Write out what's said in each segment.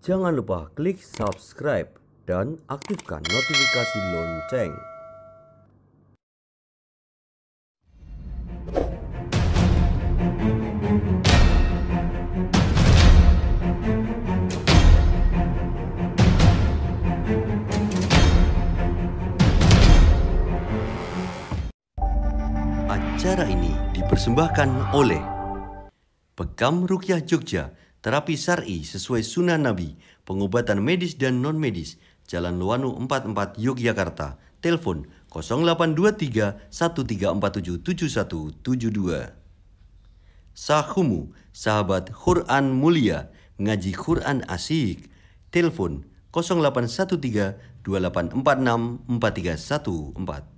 Jangan lupa klik subscribe dan aktifkan notifikasi lonceng. Acara ini dipersembahkan oleh Pekam Rukyah Jogja, terapi syar'i sesuai sunnah Nabi, pengobatan medis dan non-medis, Jalan Luwanu 44 Yogyakarta, telepon 0823 1347 7172. Sahumu, sahabat Quran mulia, ngaji Quran asik, telepon 0813 2846 4314.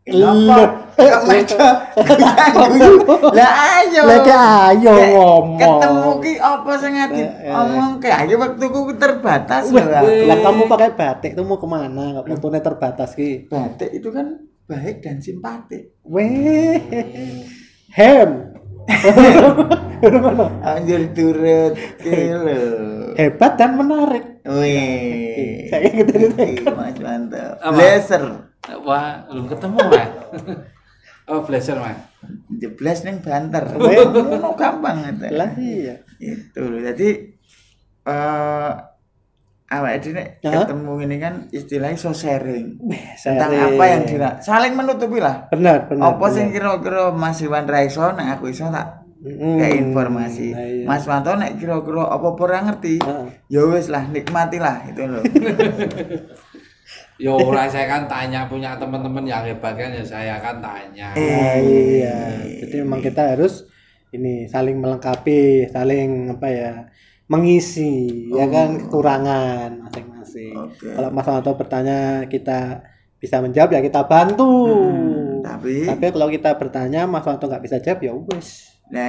Ayo ngomong. Ketemu ki apa sing ngadi omong ke ayo waktuku terbatas lho. Lah kamu pakai batik tuh mau kemana? Waktunya terbatas ki. Batik itu kan baik dan simpatik. Weh. Hem. Anjir turut ki lho. Hebat dan menarik. Wih. Saya gitu. Mas mantap. Blazer. Wah, belum ketemu, Mas. Oh, blazer, Mas. Jeblas ning banter. Ngono gampang itu. Lah iya. Itu loh. Jadi awake dhewe ketemu ini kan istilahnya so sharing. Tentang apa yang saling menutupi lah. Benar. Apa sing kira-kira Mas Iwan ra iso nek aku iso tak kayak informasi. Nah, iya. Mas Wanto nek kira-kira apa ora ngerti, ya wis lah nikmatilah itu loh. Ya ora, saya kan tanya, punya teman-teman yang hebat kan ya saya kan tanya. Iya. Jadi memang kita harus ini saling melengkapi, saling apa ya, mengisi ya kan kekurangan masing-masing. Kalau Mas Wanto bertanya kita bisa menjawab ya kita bantu. Tapi kalau kita bertanya Mas Wanto nggak bisa jawab ya wis. Nah,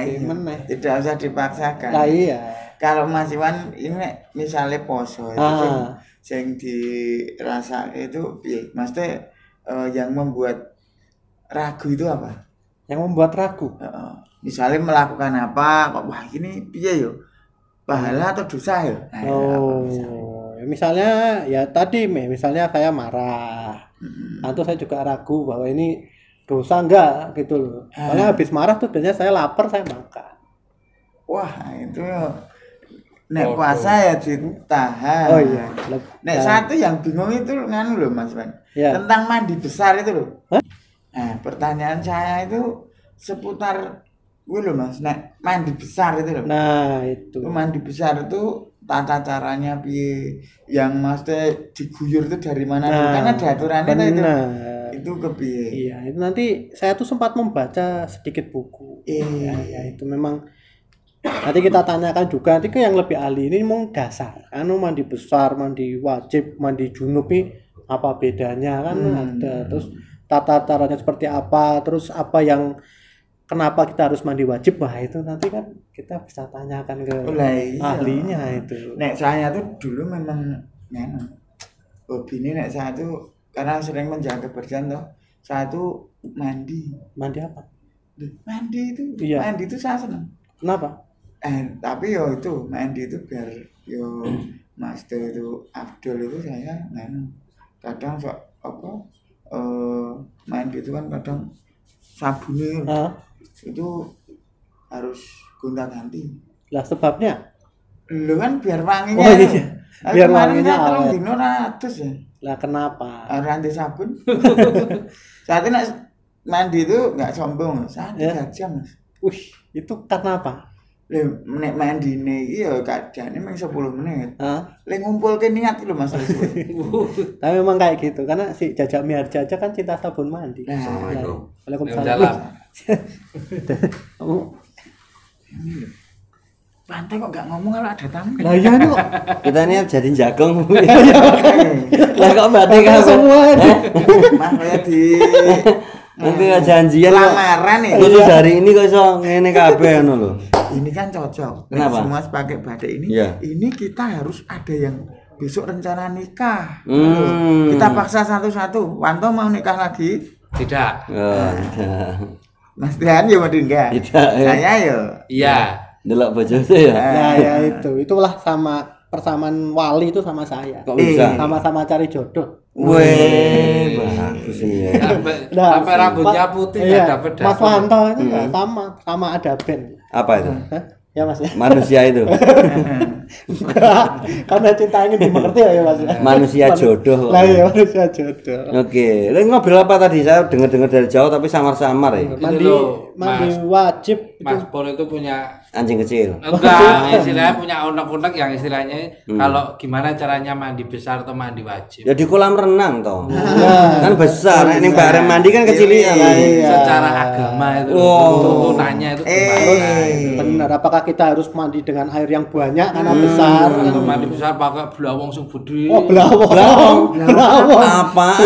tidak usah dipaksakan. Nah, iya. Kalau Mas Iwan ini misalnya poso itu yang dirasa itu piye? Maksudnya yang membuat ragu itu apa? Yang membuat ragu? Misalnya melakukan apa, kok wah ini piye yo? Pahala atau dosa yo? Misalnya ya tadi misalnya saya marah. Atau saya juga ragu bahwa ini dosa enggak gitu loh. Soalnya habis marah tuh biasanya saya lapar, saya makan. Wah, itu nek puasa ya ditahan. Oh iya. Nek satu yang bingung itu nganu loh Mas Wan. Ya. Tentang mandi besar itu loh. Nah, pertanyaan saya itu seputar gue loh Mas. Nek mandi besar itu loh. Nah, itu. Mandi besar itu tata caranya piye? Yang maksudnya diguyur itu dari mana? Kan ada aturannya itu. Itu kepiye? Iya, itu nanti saya tuh sempat membaca sedikit buku. Ya, itu memang nanti kita tanyakan juga nanti ke yang lebih ahli ini mau dasar anu mandi besar, mandi wajib, mandi junub ini apa bedanya kan ada, terus tata caranya seperti apa, terus apa yang kenapa kita harus mandi wajib, wah itu nanti kan kita bisa tanyakan ke ahlinya itu. Nek saya tuh dulu memang hobi ini nek saya tuh karena sering menjaga kebersihan tuh saya tuh mandi apa? Mandi itu iya. Mandi itu saya senang. Kenapa? Tapi yo itu mandi itu biar yo master itu Abdul itu saya kadang mandi itu kan kadang sabunnya itu harus gonta-ganti. Lah sebabnya? Lu kan biar wanginya. Oh iya. Biar wanginya kalau dino 100 ya. Lah kenapa? Rantai sabun. Saat ini mandi itu enggak sombong, saya 3 jam, Mas. Wih, itu karena apa? Nek mandi iki ya kadane mung 10 menit. Lek ngumpulke niat lho Mas. Tapi memang kayak gitu karena si Jajak Miharja aja kan cinta sabun mandi. Assalamualaikum. Waalaikumsalam. Pantai kok gak ngomong kalau ada tamu. Lah iya nih kok. Kita ini jadi jagong. Lah kok batik semua. Mas saya di nanti janjian lamaran nih. Khusus hari ini kok iso ngene kabeh ngono lho. Ini kan cocok. Kenapa? Semua pakai batik ini. Ya. Ini kita harus ada yang besok rencana nikah. Aduh, kita paksa satu-satu. Wanto mau nikah lagi? Tidak. Mas Dian ya mau enggak? Tidak. Saya ya. Iya. Delok bojone ya. Nah, ya itulah sama persamaan wali itu sama saya. Kok bisa? Sama-sama cari jodoh. Weh, bagus ini ya. Sampai rambutnya putih nggak dapet. Mas Wanto itu sama ada band. Apa itu? Hah? Ya Mas ya. Manusia itu. Karena cinta ingin dimengerti ya Mas. Manusia jodoh. Lah ya manusia jodoh. Oke, lu ngobrol apa tadi? Saya dengar-dengar dari jauh tapi samar-samar ya. Mandi wajib Mas Pol itu punya Anjing kecil. enggak, istilahnya punya unek-unek yang istilahnya kalau gimana caranya mandi besar atau mandi wajib. Ya di kolam renang toh. Kan besar, nek bareng mandi kan kecilian. Secara agama itu tuntunannya itu gimana? Benar, apakah kita harus mandi dengan air yang banyak karena besar? Untuk mandi besar pakai belawang sing gede. Oh, belawang. Apaan?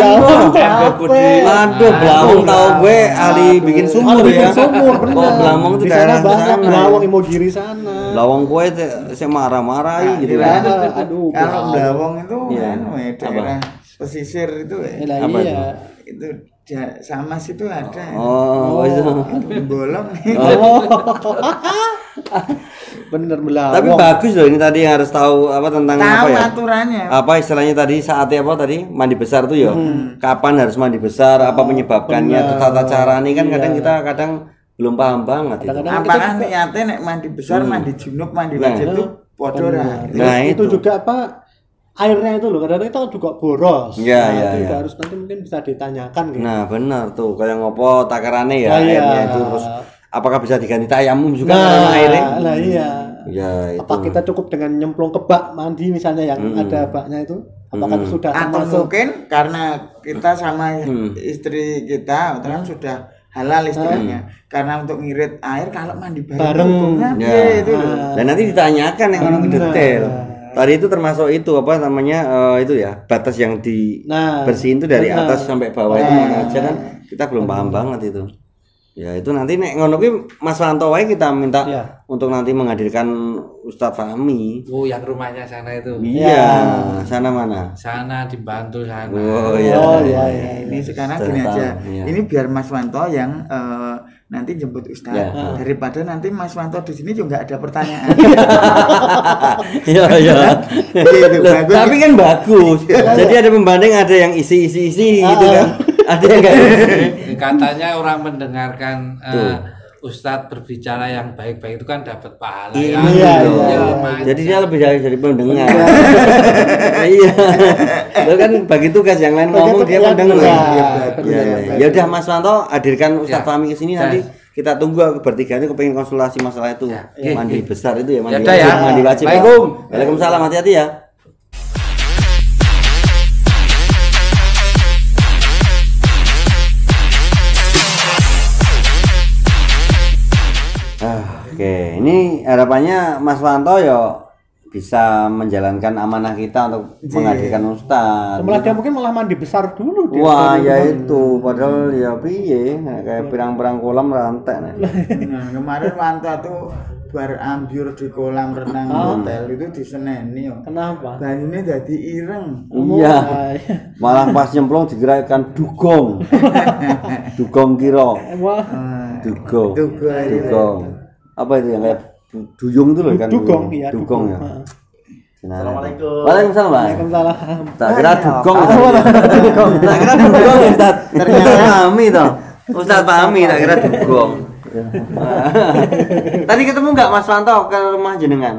Aduh, belawang tahu gue ahli bikin sumur ya. Oh, belawang itu di sana daerah banyak sana. belawang mau diri sana. Belawang gue saya marah-marah gitu Ya, kan. aduh. Kalau Blawong itu Iya. daerah pesisir itu Apa itu? itu sama situ ada. Oh, itu. Bolong. Bener belawang. Tapi bagus loh ini tadi yang harus tahu apa tentang apa Tahu ya? aturannya. Apa istilahnya tadi saatnya apa tadi mandi besar tuh ya? Kapan harus mandi besar? Apa penyebabkannya? Tata cara nih kan kadang kita belum paham banget itu. Kadang-kadang Apakah niatnya nek mandi besar, mandi junub, mandi wajib itu podo ra. Nah, itu juga apa airnya itu loh kadang-kadang itu juga boros. Iya, Nah, iya, itu iya. juga harus nanti mungkin bisa ditanyakan gitu. Nah benar tuh kayak ngopo takarannya ya Nah, iya. airnya itu terus apakah bisa diganti tayamum juga Nah, karena airnya? lah iya. Ya itu. Apa kita cukup dengan nyemplung ke bak mandi misalnya yang ada baknya itu? Apakah itu sudah Atau termasuk? mungkin karena kita sama istri kita kan sudah halal istilahnya. Karena untuk ngirit air kalau mandi bareng hukumnya Ya. piye itu loh. Dan nanti ditanyakan yang orang detail. Tadi itu termasuk itu apa namanya itu ya batas yang dibersihin itu dari atas sampai bawah itu mana aja kan kita belum paham banget itu. Ya itu nanti nek ngono ki Mas Wanto wae kita minta untuk nanti menghadirkan Ustadz Fahmi. Oh, yang rumahnya sana itu. Iya, sana mana? Sana di Bantul sana. Oh iya. Oh iya iya. Ini sekarang gini aja. Iya. Ini biar Mas Wanto yang nanti jemput Ustadz daripada nanti Mas Wanto di sini juga nggak ada pertanyaan. Iya iya. Gitu, Loh, bagus. tapi kan bagus. Jadi ada pembanding ada yang isi gitu kan. Ada yang enggak isi. Katanya orang mendengarkan Ustadz berbicara yang baik-baik itu kan dapat pahala. Iya. Mas. Jadi dia lebih dari pendengar. Iya. Lo kan bagi tugas yang lain ngomong dia pendengar. Ya udah Mas Wanto hadirkan Ustadz Fahmi ke sini nanti kita tunggu bertiga ini kepengen konsultasi masalah itu mandi besar itu ya mandi Ya, wajib, mandi wajib. Waalaikumsalam, hati-hati ya. Oke, ini harapannya Mas Wanto ya bisa menjalankan amanah kita untuk menghadirkan Ustadz. Malah dia mungkin malah mandi besar dulu dia. Wah, ya itu padahal ya piye kayak pirang-pirang kolam rantai. Nah, kemarin Wanto tuh berambyur di kolam renang hotel itu diseneni yo. Kenapa? Banyune dadi ireng. Iya. Malah pas nyemplung digerakkan dugong. Dugong kira. Wah, Dugong. Dugong. Apa itu yang kayak duyung itu loh kan? dugong ya. Dugong ya. Assalamualaikum. Waalaikumsalam, Pak. Waalaikumsalam. Tak kira dugong. Tak kira dugong Ustaz. Ternyata Fahmi toh. Ustaz Fahmi tak kira dugong. Tadi ketemu enggak Mas Wanto ke rumah jenengan?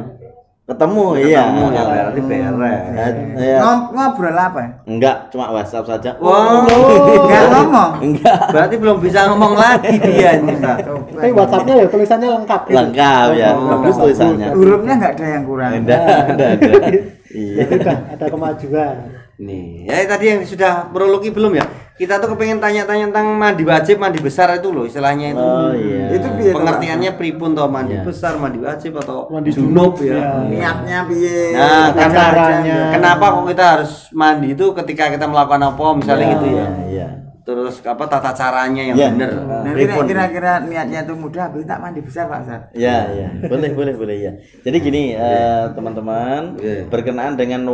Ketemu, iya. Ketemu ya berarti beres. Iya. Ngobrol apa? Enggak, cuma WhatsApp saja. Wow. Enggak ngomong. Enggak. Berarti belum bisa ngomong lagi dia ini, Ustaz. Tapi WhatsApp-nya ya tulisannya lengkap. gitu. Lengkap ya, bagus tulisannya. Hurufnya enggak ada yang kurang. Ada. Iya. Itu dah ada kemajuan. Nih, ya tadi yang sudah prologi belum ya? Kita tuh kepengen tanya-tanya tentang mandi wajib, mandi besar itu loh istilahnya itu. Oh iya. Itu biar Pengertiannya pripun toh mandi Iya. besar, mandi wajib atau Mandi junub junub, ya. niatnya piye? Nah, Tata caranya. kenapa kok kita harus mandi itu ketika kita melakukan apa misalnya gitu ya. Iya. terus apa tata caranya yang benar. Nah, kira-kira niatnya itu mudah, habis tak mandi besar Pak Ustaz. Ya, boleh ya. Jadi gini teman-teman, berkenaan dengan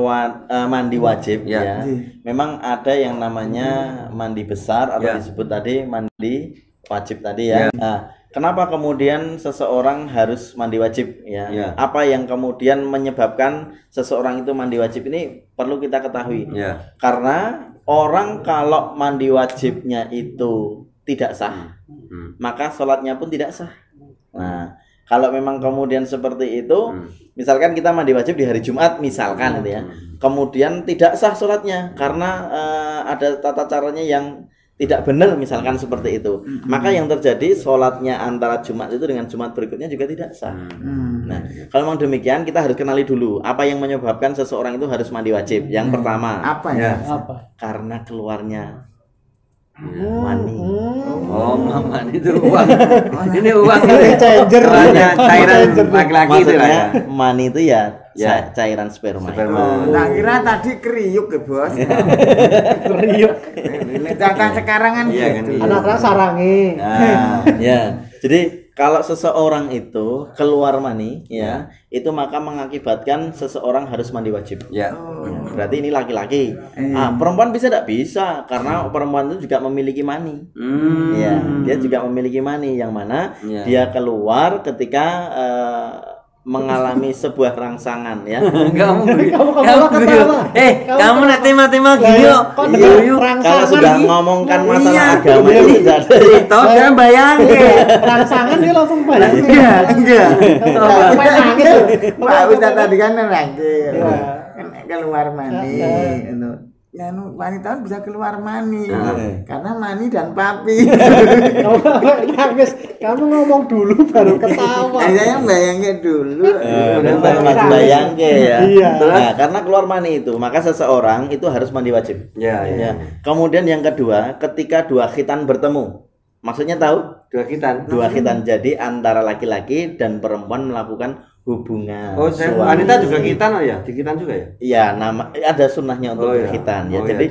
mandi wajib ya. Memang ada yang namanya mandi besar atau disebut tadi mandi wajib tadi ya. Nah, kenapa kemudian seseorang harus mandi wajib ya? Apa yang kemudian menyebabkan seseorang itu mandi wajib ini perlu kita ketahui. Karena orang kalau mandi wajibnya itu tidak sah, maka sholatnya pun tidak sah. Nah, kalau memang kemudian seperti itu, misalkan kita mandi wajib di hari Jumat, misalkan itu ya, kemudian tidak sah sholatnya karena ada tata caranya yang tidak benar, misalkan seperti itu, maka yang terjadi sholatnya antara Jumat itu dengan Jumat berikutnya juga tidak sah. Nah, kalau memang demikian kita harus kenali dulu apa yang menyebabkan seseorang itu harus mandi wajib. Yang pertama, apa ya? Karena keluarnya mani. Mani itu uang. Ini uang cairan laki-laki itu ya. Mani itu ya cairan sperma. Nah, kira tadi kriuk ya bos. Kriuk. Ini contoh sekarang kan gitu. Anak-anak sarangi. Ya. Jadi kalau seseorang itu keluar mani ya, itu maka mengakibatkan seseorang harus mandi wajib. Berarti ini laki-laki. Perempuan tidak bisa karena perempuan itu juga memiliki mani. Ya, dia juga memiliki mani yang mana dia keluar ketika mengalami sebuah rangsangan ya. Kamu nanti tema gini kalau sudah ngomongkan masalah agama itu jadi tahu dia bayangin rangsangan dia langsung bayangin. Enggak. Pak Ustaz tadi kan nangis. Keluar mani itu. Ya wanita bisa keluar mani karena mani dan papi. Kamu ngomong dulu baru ketawa. Saya bayangin dulu. Bayangin ya. Nah, karena keluar mani itu, maka seseorang itu harus mandi wajib. Ya. Kemudian yang kedua, ketika dua khitan bertemu. Maksudnya tahu? Dua khitan. Jadi antara laki-laki dan perempuan melakukan hubungan. Wanita juga khitan ya? Di khitan juga ya? Iya, ada sunnahnya untuk berkhitan ya. Jadi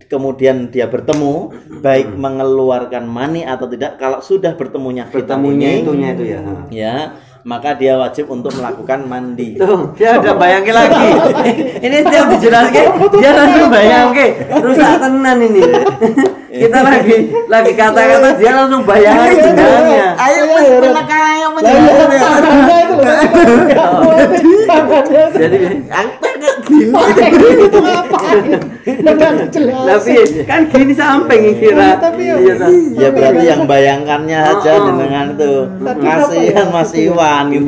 kemudian dia bertemu, baik mengeluarkan mani atau tidak, kalau sudah bertemunya khitan itunya itu ya. Ya, maka dia wajib untuk melakukan mandi. Tuh, dia ada bayangin lagi. Ini setiap dijelaskan, dia langsung bayangin. Rusak tenan ini. Kita lagi kata-kata dia langsung bayangin sebenarnya. Ayo jadi gini itu apa? Tapi kan gini samping kira. Ya berarti yang bayangkannya aja dengan itu. Kasihan Mas Iwan gitu.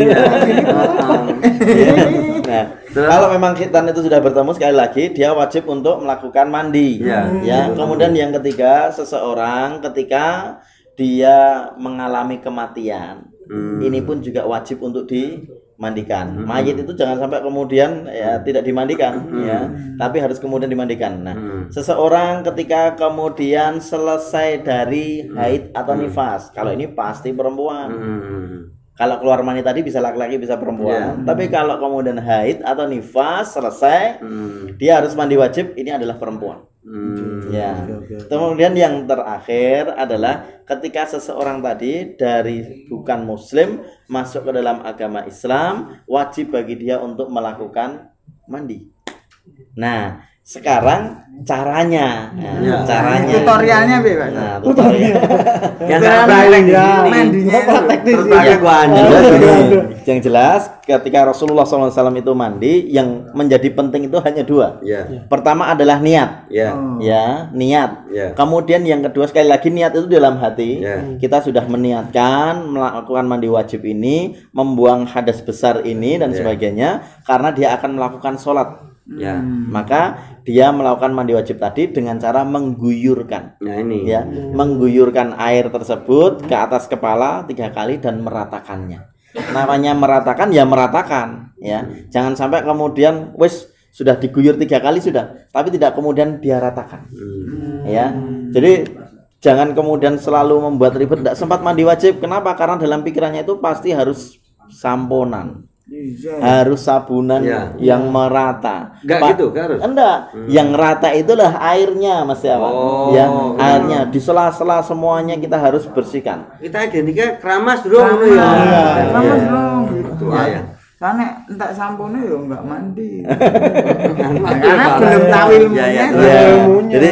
Nah, kalau memang khitan itu sudah bertemu sekali lagi dia wajib untuk melakukan mandi. Ya. Kemudian yang ketiga, seseorang ketika dia mengalami kematian, ini pun juga wajib untuk dimandikan. Mayit itu jangan sampai kemudian ya tidak dimandikan ya, tapi harus kemudian dimandikan. Nah, seseorang ketika kemudian selesai dari haid atau nifas, kalau ini pasti perempuan. Kalau keluar mani tadi bisa laki-laki bisa perempuan. Tapi kalau kemudian haid atau nifas selesai, dia harus mandi wajib, ini adalah perempuan. Ya. Kemudian yang terakhir adalah ketika seseorang tadi dari bukan muslim masuk ke dalam agama Islam, wajib bagi dia untuk melakukan mandi. Nah, sekarang caranya, caranya tutorialnya bebas. Nah, tutorial. Yang mandinya Yang jelas ketika Rasulullah SAW itu mandi, yang menjadi penting itu hanya dua. Pertama adalah niat. Niat. Kemudian yang kedua sekali lagi niat itu dalam hati. Kita sudah meniatkan melakukan mandi wajib ini, membuang hadas besar ini dan sebagainya karena dia akan melakukan sholat. Maka dia melakukan mandi wajib tadi dengan cara mengguyurkan. Mengguyurkan air tersebut ke atas kepala 3 kali dan meratakannya. Namanya meratakan ya meratakan ya. Jangan sampai kemudian wis sudah diguyur 3 kali sudah, tapi tidak kemudian dia ratakan. Ya. Jadi jangan kemudian selalu membuat ribet, tidak sempat mandi wajib. Kenapa? Karena dalam pikirannya itu pasti harus samponan. Harus sabunan yang merata. Enggak gitu, harus. Enggak. Yang rata itulah airnya, Mas ya, Pak. Airnya di sela-sela semuanya kita harus bersihkan. Kita identiknya keramas dulu ya. Keramas dong gitu. Karena entak sampune yo enggak mandi. Karena belum tahu ilmunya. Jadi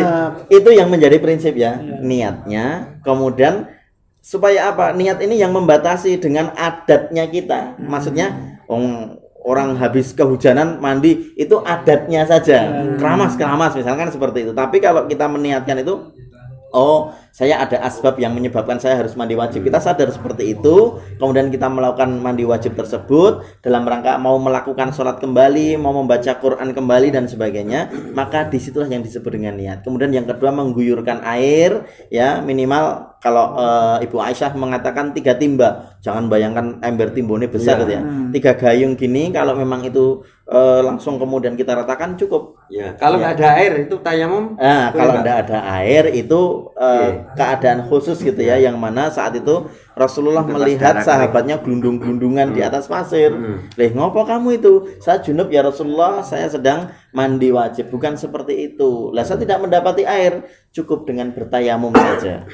itu yang menjadi prinsip ya. Niatnya, kemudian supaya apa? Niat ini yang membatasi dengan adatnya kita. Maksudnya orang habis kehujanan mandi itu adatnya saja. Keramas misalkan seperti itu. Tapi kalau kita meniatkan itu, saya ada asbab yang menyebabkan saya harus mandi wajib. Kita sadar seperti itu, kemudian kita melakukan mandi wajib tersebut dalam rangka mau melakukan sholat kembali, mau membaca Quran kembali dan sebagainya, maka disitulah yang disebut dengan niat. Kemudian yang kedua, mengguyurkan air, ya minimal kalau Ibu Aisyah mengatakan 3 timba. Jangan bayangkan ember timbone besar gitu ya. 3 gayung gini, kalau memang itu langsung kemudian kita ratakan cukup. Kalau nggak ada air itu tayamum. Kalau nggak ada air itu keadaan khusus gitu ya, yang mana saat itu Rasulullah melihat sahabatnya gelundung-gelundungan di atas pasir. Ngopo kamu itu? Saya junub ya Rasulullah, saya sedang mandi wajib. Bukan seperti itu. Saya tidak mendapati air, cukup dengan bertayamum saja.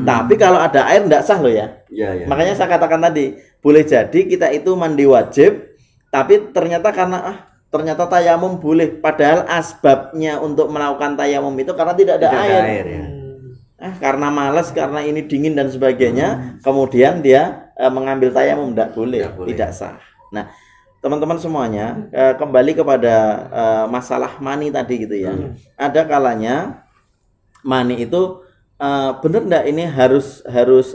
Tapi kalau ada air enggak sah loh ya. Makanya saya katakan tadi, boleh jadi kita itu mandi wajib, tapi ternyata karena ternyata tayamum boleh, padahal asbabnya untuk melakukan tayamum itu karena tidak ada air. Karena malas, karena ini dingin dan sebagainya, kemudian dia mengambil tayamum, tidak boleh, tidak sah. Nah, teman-teman semuanya, kembali kepada masalah mani tadi gitu ya. Ada kalanya mani itu benar enggak ini harus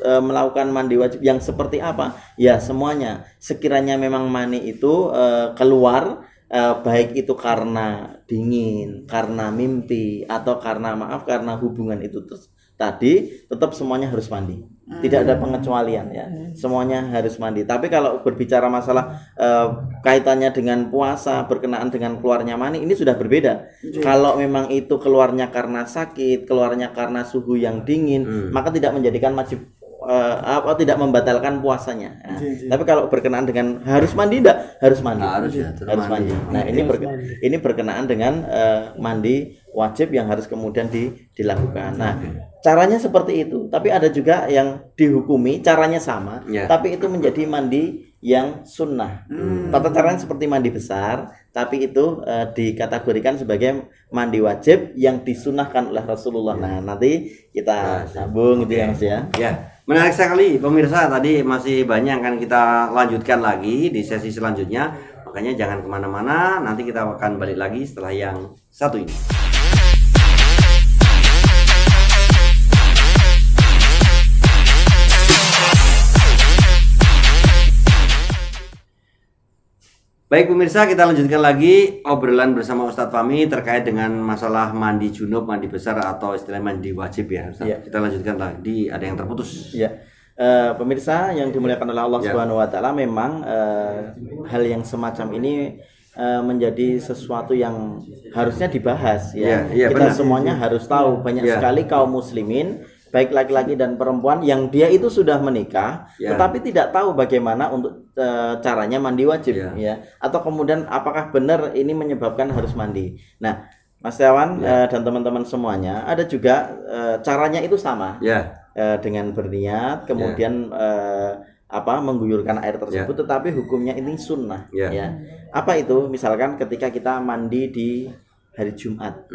melakukan mandi wajib yang seperti apa? Ya semuanya. Sekiranya memang mani itu keluar, baik itu karena dingin, karena mimpi, atau karena hubungan itu tadi, tetap semuanya harus mandi. Tidak ada pengecualian ya. Semuanya harus mandi. Tapi kalau berbicara masalah kaitannya dengan puasa, berkenaan dengan keluarnya mani, ini sudah berbeda. Kalau memang itu keluarnya karena sakit, keluarnya karena suhu yang dingin, maka tidak menjadikan wajib, tidak membatalkan puasanya. Tapi kalau berkenaan dengan harus mandi, enggak harus mandi. Harus mandi. Nah, ini berkenaan dengan mandi wajib yang harus kemudian dilakukan. Nah, caranya seperti itu. Tapi ada juga yang dihukumi caranya sama, tapi itu menjadi mandi yang sunnah. Tata caranya seperti mandi besar, tapi itu dikategorikan sebagai mandi wajib yang disunnahkan oleh Rasulullah. Nah, nanti kita sambung gitu ya Mas ya. Menarik sekali pemirsa, tadi masih banyak akan kita lanjutkan lagi di sesi selanjutnya. Makanya jangan kemana-mana, nanti kita akan balik lagi setelah yang satu ini. Baik pemirsa, kita lanjutkan lagi obrolan bersama Ustadz Fahmi terkait dengan masalah mandi junub, mandi besar, atau istilah mandi wajib ya Ustadz. Kita lanjutkan lagi, ada yang terputus. Pemirsa yang dimuliakan oleh Allah Subhanahu wa taala, memang hal yang semacam ini menjadi sesuatu yang harusnya dibahas ya. Kita semuanya harus tahu, banyak sekali kaum muslimin baik laki-laki dan perempuan yang dia itu sudah menikah tetapi tidak tahu bagaimana untuk caranya mandi wajib ya, atau kemudian apakah benar ini menyebabkan harus mandi. Nah, Mas Tiawan dan teman-teman semuanya, ada juga caranya itu sama dengan berniat kemudian mengguyurkan air tersebut, tetapi hukumnya ini sunnah ya. Apa itu? Misalkan ketika kita mandi di hari Jumat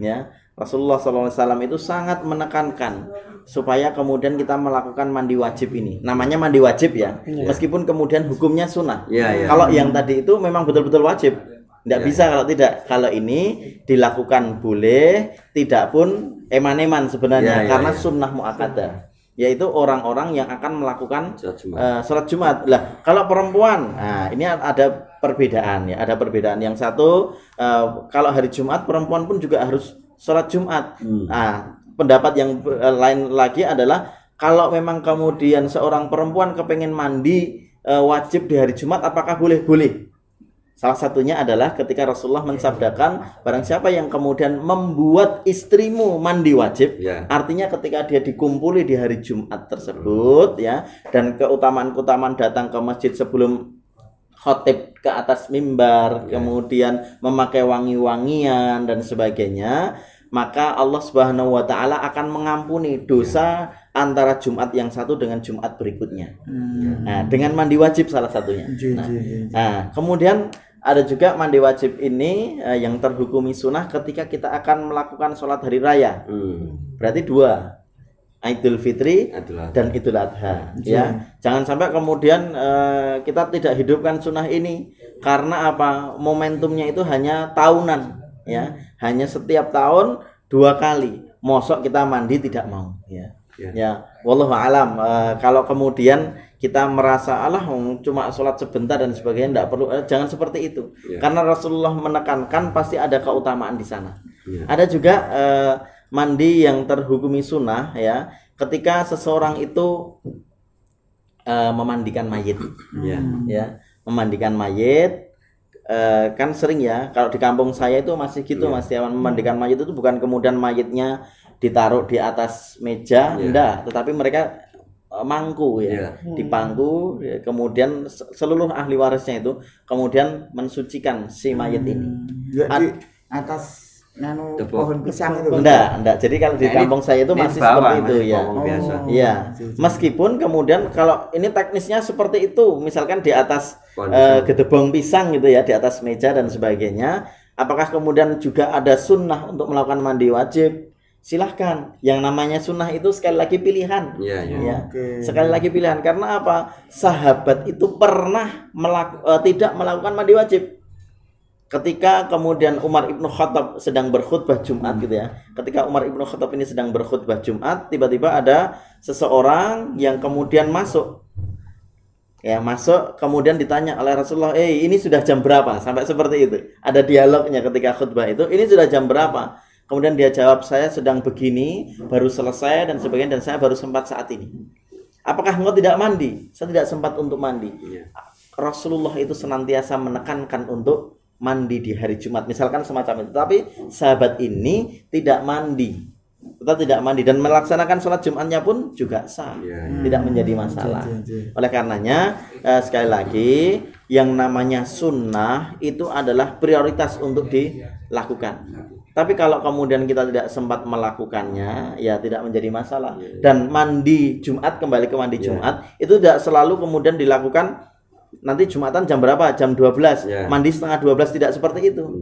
ya, Rasulullah SAW itu sangat menekankan supaya kemudian kita melakukan mandi wajib ini. Namanya mandi wajib ya, meskipun kemudian hukumnya sunnah. Kalau yang tadi itu memang betul-betul wajib, tidak bisa kalau tidak. Kalau ini dilakukan boleh, tidak pun eman-eman sebenarnya, karena sunnah muakkadah, yaitu orang-orang yang akan melakukan sholat Jumat. Lah, kalau perempuan, nah ini ada perbedaan ya, ada perbedaan. Yang satu, kalau hari Jumat perempuan pun juga harus sholat Jumat. Nah, pendapat yang lain lagi adalah kalau memang kemudian seorang perempuan kepengen mandi wajib di hari Jumat, apakah boleh? Boleh. Salah satunya adalah ketika Rasulullah mensabdakan, barang siapa yang kemudian membuat istrimu mandi wajib, artinya ketika dia dikumpuli di hari Jumat tersebut ya, dan keutamaan-keutamaan datang ke masjid sebelum khotib ke atas mimbar, kemudian memakai wangi-wangian dan sebagainya, maka Allah Subhanahu wa taala akan mengampuni dosa antara Jumat yang satu dengan Jumat berikutnya. Nah, dengan mandi wajib salah satunya. Nah, kemudian ada juga mandi wajib ini yang terhukumi sunnah ketika kita akan melakukan sholat hari raya. Berarti dua, Idul Fitri dan Idul Adha. Ya, jangan sampai kemudian kita tidak hidupkan sunnah ini karena apa? Momentumnya itu hanya tahunan, ya, hanya setiap tahun 2 kali. Mosok kita mandi tidak mau, ya. Ya, wallahu alam. Kalau kemudian kita merasa Allah cuma sholat sebentar dan sebagainya, tidak perlu, jangan seperti itu. Karena Rasulullah menekankan pasti ada keutamaan di sana. Ada juga mandi yang terhukumi sunnah, ya, ketika seseorang itu memandikan mayit, ya, memandikan mayit. Kan sering ya, kalau di kampung saya itu masih gitu, Mas Tiawan, memandikan mayit itu bukan kemudian mayitnya ditaruh di atas meja, enggak, tetapi mereka mangku, ya, dipangku, ya, kemudian seluruh ahli warisnya itu kemudian mensucikan si mayit ini. Di atas pohon pisang itu. Enggak. Jadi kalau di kampung saya itu masih seperti itu, ya. Biasa. Iya. Meskipun kemudian kalau ini teknisnya seperti itu, misalkan di atas gedebong pisang gitu ya, di atas meja dan sebagainya, apakah kemudian juga ada sunnah untuk melakukan mandi wajib? Silahkan. Yang namanya sunnah itu sekali lagi pilihan. Ya. Sekali lagi pilihan. Karena apa? Sahabat itu pernah tidak melakukan mandi wajib. Ketika kemudian Umar ibnu Khattab sedang berkhutbah Jumat gitu ya. Ketika Umar ibnu Khattab ini sedang berkhutbah Jumat, tiba-tiba ada seseorang yang kemudian masuk. Ya, masuk kemudian ditanya oleh Rasulullah, ini sudah jam berapa? Sampai seperti itu. Ada dialognya ketika khutbah itu, ini sudah jam berapa? Kemudian dia jawab, saya sedang begini, baru selesai dan sebagainya, dan saya baru sempat saat ini. Apakah engkau tidak mandi? Saya tidak sempat untuk mandi. Rasulullah itu senantiasa menekankan untuk mandi di hari Jumat, misalkan semacam itu. Tapi sahabat ini tidak mandi, tetap tidak mandi, dan melaksanakan sholat Jumatnya pun juga sah, tidak menjadi masalah. Oleh karenanya sekali lagi, yang namanya sunnah itu adalah prioritas untuk dilakukan. Tapi kalau kemudian kita tidak sempat melakukannya, ya tidak menjadi masalah. Dan mandi Jumat, kembali ke mandi Jumat, itu tidak selalu kemudian dilakukan nanti Jumatan jam berapa? Jam 12. Mandi setengah 12, tidak seperti itu.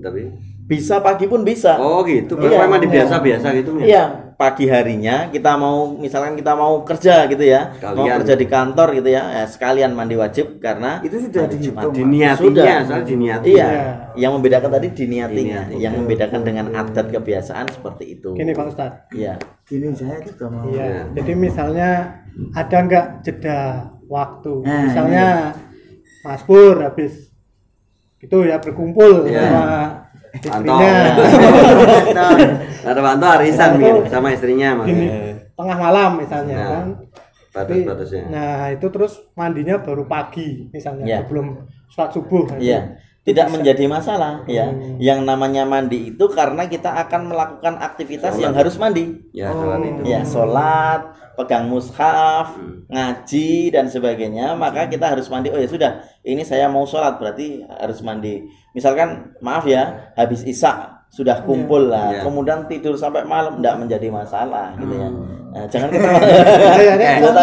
Bisa pagi pun bisa. Oh gitu. Mandi biasa-biasa gitu ya. Iya, pagi harinya kita mau, misalkan kita mau kerja gitu ya. Mau kerja di kantor gitu ya, sekalian mandi wajib karena itu sudah diniatinya. Iya. Yang membedakan tadi diniatinya, yang membedakan dengan adat kebiasaan seperti itu. Gini Pak Ustadz. Iya. Gini saya juga mau. Iya. Jadi misalnya ada enggak jeda waktu? Misalnya Mas Pur habis itu ya berkumpul sama istrinya. Ada Panto arisan sama istrinya tengah malam misalnya kan. Batas-batasnya. Nah, itu terus mandinya baru pagi misalnya sebelum sholat subuh. Iya. Tidak menjadi masalah, ya. Yang namanya mandi itu karena kita akan melakukan aktivitas yang harus mandi. Sholat, pegang mushaf, ngaji dan sebagainya, maka kita harus mandi. Oh ya sudah, ini saya mau sholat berarti harus mandi. Misalkan maaf ya, habis isya sudah kumpul lah, kemudian tidur sampai malam, tidak menjadi masalah gitu ya. Nah, jangan ketawa.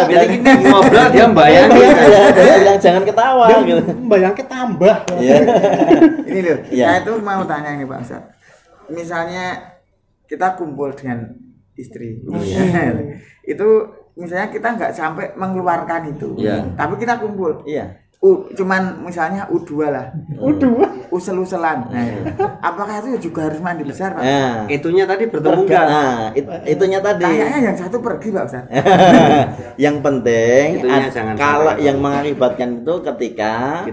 Jadi kita ngobrol dia bayangin. Bilang jangan ketawa gitu. Bayangin tambah. Ini loh, saya itu mau tanya ini Pak Ustadz. Misalnya kita kumpul dengan istri, itu misalnya kita nggak sampai mengeluarkan itu, tapi kita kumpul. Cuman misalnya U2 lah, usel-uselan. Apakah itu juga harus mandi besar, Pak? Itunya tadi bertemu enggak? Itunya tadi. Kayaknya yang satu pergi, Pak Ustaz. Yang penting kalau yang mengakibatkan itu ketika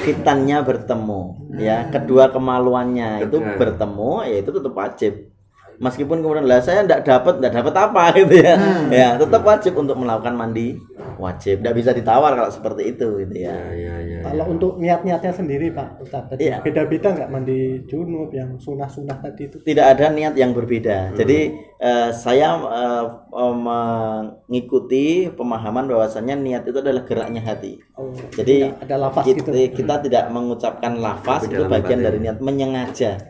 khitannya bertemu, ya, kedua kemaluannya itu bertemu, ya itu tetap wajib. Meskipun kemudian lah saya enggak dapat apa gitu ya. Ya, tetap wajib untuk melakukan mandi wajib. Tidak bisa ditawar kalau seperti itu gitu ya. Kalau untuk niat-niatnya sendiri Pak Ustadz, beda-beda nggak mandi junub yang sunah-sunah tadi itu? Tidak ada niat yang berbeda. Jadi saya mengikuti pemahaman bahwasannya niat itu adalah geraknya hati. Jadi ada lafaz kita tidak mengucapkan lafaz, itu bagian dari niat, menyengaja.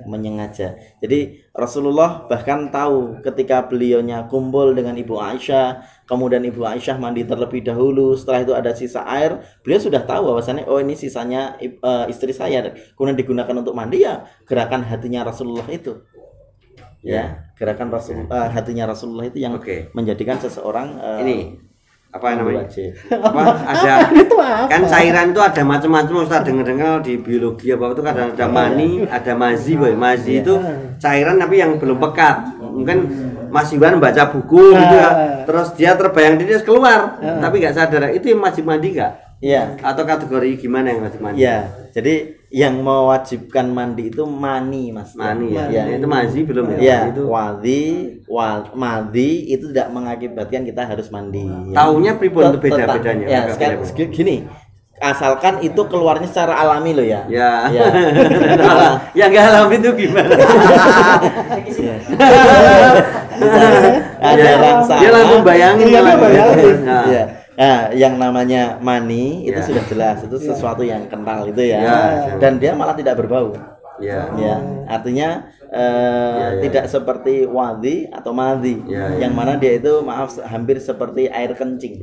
Jadi Rasulullah bahkan tahu ketika beliaunya kumpul dengan Ibu Aisyah, kemudian Ibu Aisyah mandi terlebih dahulu, setelah itu ada sisa air, beliau sudah tahu bahwasannya ini sisanya istri saya, kemudian digunakan untuk mandi, ya gerakan hatinya Rasulullah itu. Ya, gerakan hatinya Rasulullah itu yang menjadikan seseorang ini apa namanya? Ada kan cairan itu ada macam-macam. Ustaz dengar-dengar di biologi apa itu kadang ada mani, ada mazi, boy. Mazi itu cairan tapi yang belum pekat. Mungkin Mas Iwan baca buku gitu ya. Terus dia terbayang dia keluar, tapi nggak sadar. Itu yang wajib mandi nggak? Iya. Atau kategori gimana yang wajib mandi? Iya. Jadi yang mewajibkan mandi itu mani, Mas. Mani ya. Itu mazi belum ya? Itu madi itu tidak mengakibatkan kita harus mandi. Taunya pribon beda-bedanya. Ya, gini. Asalkan itu keluarnya secara alami loh ya. Ya. Yang nggak alami itu gimana? Ada rangsang. Dia langsung bayangin. Ya. Nah, yang namanya mani itu sudah jelas, itu sesuatu yang kental itu ya. Dan dia malah tidak berbau. Ya, artinya tidak seperti wadi atau madhi, yang mana dia itu hampir seperti air kencing.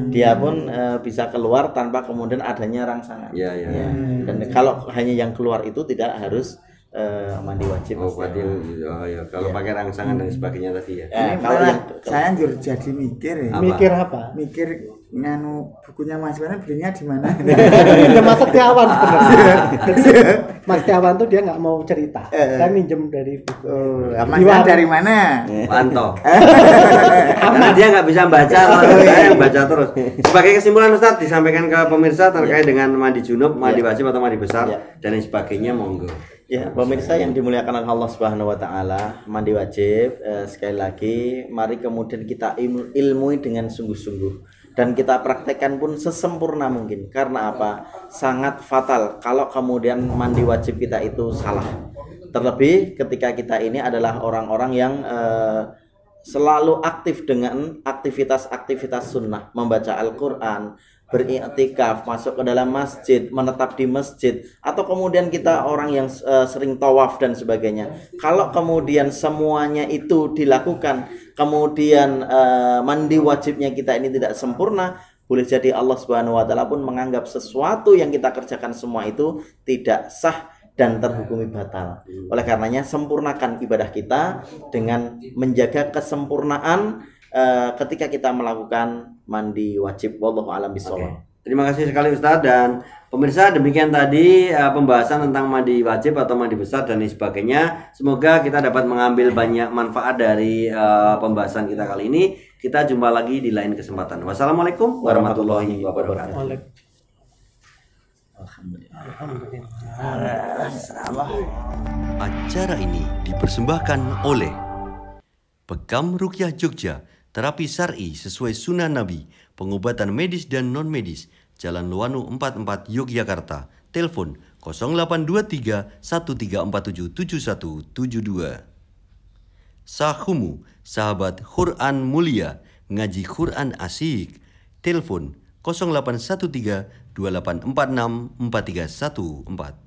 Dia pun bisa keluar tanpa kemudian adanya rangsangan. Dan kalau hanya yang keluar itu tidak harus mandi wajib. Kalau pakai rangsangan dan sebagainya tadi ya. Kalau saya jadi mikir ya. Mikir apa? Mikir nganu bukunya Mas Iwan belinya di mana? Ya Mas Setiawan sebenarnya. Mas Setiawan tuh dia nggak mau cerita. Saya minjem dari buku. Aman dari mana? Panto. Karena dia nggak bisa baca, saya yang baca terus. Sebagai kesimpulan Ustadz disampaikan ke pemirsa terkait dengan mandi junub, mandi wajib atau mandi besar dan lain sebagainya, monggo. Ya, pemirsa yang dimuliakan oleh Allah Subhanahu wa taala, mandi wajib sekali lagi mari kemudian kita ilmui dengan sungguh-sungguh dan kita praktekkan pun sesempurna mungkin. Karena apa? Sangat fatal kalau kemudian mandi wajib kita itu salah. Terlebih ketika kita ini adalah orang-orang yang selalu aktif dengan aktivitas-aktivitas sunnah, membaca Al-Quran, beriktikaf, masuk ke dalam masjid, menetap di masjid, atau kemudian kita orang yang sering tawaf dan sebagainya. Kalau kemudian semuanya itu dilakukan, kemudian mandi wajibnya kita ini tidak sempurna, boleh jadi Allah Subhanahu wa taala pun menganggap sesuatu yang kita kerjakan semua itu tidak sah dan terhukumi batal. Oleh karenanya sempurnakan ibadah kita dengan menjaga kesempurnaan ketika kita melakukan mandi wajib. Wallahu a'lam bishawab. Terima kasih sekali Ustadz dan pemirsa, demikian tadi pembahasan tentang mandi wajib atau mandi besar dan lain sebagainya. Semoga kita dapat mengambil banyak manfaat dari pembahasan kita kali ini. Kita jumpa lagi di lain kesempatan. Wassalamualaikum warahmatullahi wabarakatuh. Acara ini dipersembahkan oleh Bekam Ruqyah Jogja, terapi syar'i sesuai sunnah Nabi, pengobatan medis dan non-medis, Jalan Luwanu 44 Yogyakarta. Telepon 0823 1347 7172. Sahumu, sahabat Quran mulia, ngaji Quran asik. Telepon 0813 2846 4314.